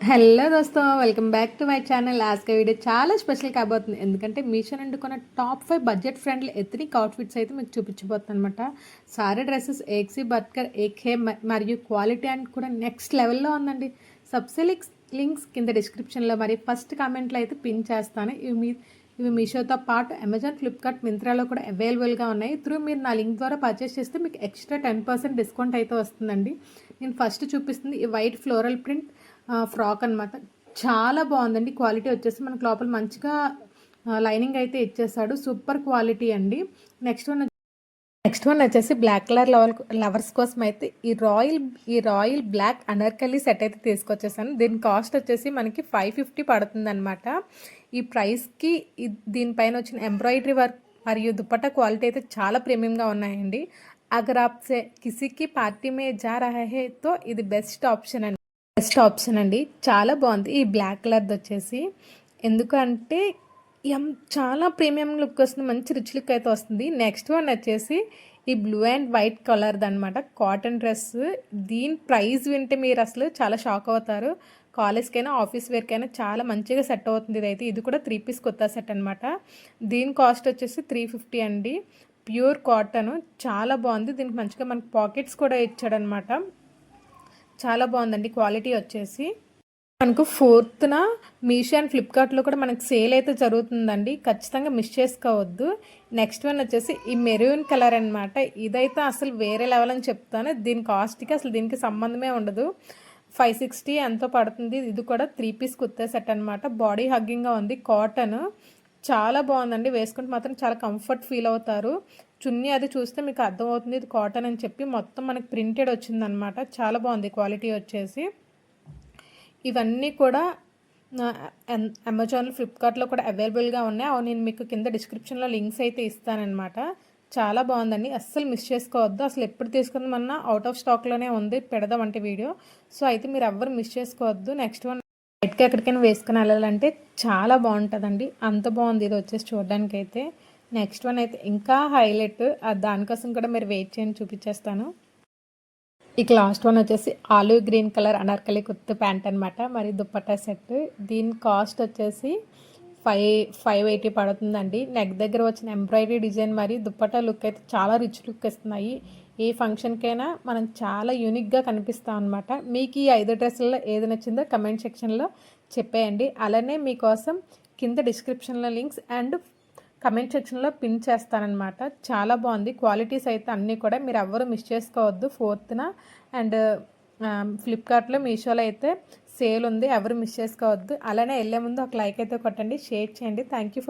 Hello దోస్తో welcome back to my channel. ఆస్క video చాలా స్పెషల్ కాబోతుంది. ఎందుకంటే మీషో నుండి కొన్న top 5 budget friendly ethnic outfits అయితే మీకు చూపించబోతుంది అనమాట. సారీ డ్రెస్సెస్ ఏక్సీ బర్కర్ ఏకే మరియు క్వాలిటీ అండ్ కూడా నెక్స్ట్ లెవెల్లో ఉందండి. సబ్సే లింక్స్ కింద డిస్క్రిప్షన్లో మరియు ఫస్ట్ కామెంట్లో అయితే పిన్ చేస్తాను. ఇవి మీషోతో పాటు అమెజాన్, ఫ్లిప్కార్ట్, మింత్రాలో కూడా అవైలబుల్గా ఉన్నాయి. మీరు నా లింక్ ద్వారా పర్చేస్ చేస్తే మీకు ఎక్స్ట్రా 10% డిస్కౌంట్ అయితే వస్తుందండి. నేను ఫస్ట్ చూపిస్తుంది ఈ వైట్ ఫ్లోరల్ ప్రింట్ ఫ్రాక్ అనమాట. చాలా బాగుందండి. క్వాలిటీ వచ్చేసి మనకు లోపల మంచిగా లైనింగ్ అయితే ఇచ్చేసాడు. సూపర్ క్వాలిటీ అండి. నెక్స్ట్ వన్ వచ్చేసి బ్లాక్ కలర్ లవర్స్ కోసం అయితే ఈ రాయల్ బ్లాక్ అనర్కలి సెట్ అయితే తీసుకొచ్చేసాను. దీని కాస్ట్ వచ్చేసి మనకి 550 పడుతుంది అనమాట. ఈ ప్రైస్కి దీనిపైన వచ్చిన ఎంబ్రాయిడరీ వర్క్ మరియు దుపట్టా క్వాలిటీ అయితే చాలా ప్రీమియంగా ఉన్నాయండి. అగర్ ఆప్సే కిసికి పార్టీ మే జా రహా హే తో ఇది బెస్ట్ ఆప్షన్ అండి. చాలా బాగుంది ఈ బ్లాక్ కలర్ది వచ్చేసి. ఎందుకంటే చాలా ప్రీమియం లుక్ వస్తుంది, మంచి రిచ్ లుక్ అయితే వస్తుంది. నెక్స్ట్ వన్ వచ్చేసి ఈ బ్లూ అండ్ వైట్ కలర్ది అనమాట, కాటన్ డ్రెస్. దీని ప్రైస్ వింటే మీరు అసలు చాలా షాక్ అవుతారు. కాలేజ్కైనా ఆఫీస్ వేర్కైనా చాలా మంచిగా సెట్ అవుతుంది. ఇది కూడా 3 పీస్ కొత్త సెట్ అనమాట. దీని కాస్ట్ వచ్చేసి 350 అండి. ప్యూర్ కాటన్, చాలా బాగుంది. దీనికి మంచిగా మనకి పాకెట్స్ కూడా ఇచ్చాడనమాట. చాలా బాగుందండి క్వాలిటీ వచ్చేసి. మనకు 4th మీషో అండ్ ఫ్లిప్కార్ట్లో కూడా మనకు సేల్ అయితే జరుగుతుందండి. ఖచ్చితంగా మిస్ చేసుకోవద్దు. నెక్స్ట్ వన్ వచ్చేసి ఈ మెరూన్ కలర్ అనమాట. ఇదైతే అసలు వేరే లెవెల్ అని చెప్తాను. దీని కాస్ట్కి అసలు దీనికి సంబంధమే ఉండదు. 560 ఎంతో పడుతుంది. ఇది కూడా 3 పీస్ కుర్తా సెట్ అనమాట. బాడీ హగ్గింగ్గా ఉంది. కాటన్ చాలా బాగుందండి. వేసుకుంటే మాత్రం చాలా కంఫర్ట్ ఫీల్ అవుతారు. చున్నీ అది చూస్తే మీకు అర్థమవుతుంది ఇది కాటన్ అని చెప్పి. మొత్తం మనకి ప్రింటెడ్ వచ్చిందనమాట. చాలా బాగుంది క్వాలిటీ వచ్చేసి. ఇవన్నీ కూడా అమెజాన్, ఫ్లిప్కార్ట్లో కూడా అవైలబుల్గా ఉన్నాయి. నేను మీకు కింద డిస్క్రిప్షన్లో లింక్స్ అయితే ఇస్తానన్నమాట. చాలా బాగుందండి. అస్సలు మిస్ చేసుకోవద్దు. అసలు ఎప్పుడు తీసుకుందామన్నా అవుట్ ఆఫ్ స్టాక్లోనే ఉంది. పెడదామంటే వీడియో. సో అయితే మీరు ఎవ్వరు మిస్ చేసుకోవద్దు. నెక్స్ట్ వన్ బయటకి ఎక్కడికైనా వేసుకుని వెళ్ళాలంటే చాలా బాగుంటుందండి. అంత బాగుంది ఇది వచ్చేసి చూడడానికి అయితే. నెక్స్ట్ వన్ అయితే ఇంకా హైలైట్. దానికోసం కూడా మీరు వెయిట్ చేయండి, చూపించేస్తాను. ఇక లాస్ట్ వన్ వచ్చేసి olive green colour Anarkali kurti pant అనమాట. మరి దుప్పట్టా సెట్. దీని కాస్ట్ వచ్చేసి 580 పడుతుందండి. నెక్ దగ్గర వచ్చిన ఎంబ్రాయిడరీ డిజైన్ మరి దుప్పట్టా లుక్ అయితే చాలా రిచ్ లుక్ ఇస్తున్నాయి. ఏ ఫంక్షన్కైనా మనం చాలా యూనిక్గా కనిపిస్తాం అనమాట. మీకు ఈ 5 డ్రెస్సుల్లో ఏది నచ్చిందో కమెంట్ సెక్షన్లో చెప్పేయండి. అలానే మీకోసం కింద డిస్క్రిప్షన్లో లింక్స్ అండ్ కమెంట్ సెక్షన్లో పిన్ చేస్తానన్నమాట. చాలా బాగుంది. క్వాలిటీస్ అయితే అన్నీ కూడా మీరు ఎవ్వరూ మిస్ చేసుకోవద్దు. 4th అండ్ ఫ్లిప్కార్ట్లో, మీషోలో అయితే సేల్ ఉంది. ఎవరు మిస్ చేసుకోవద్దు. అలానే వెళ్ళే ముందు ఒక లైక్ అయితే కొట్టండి, షేర్ చేయండి. Thank you.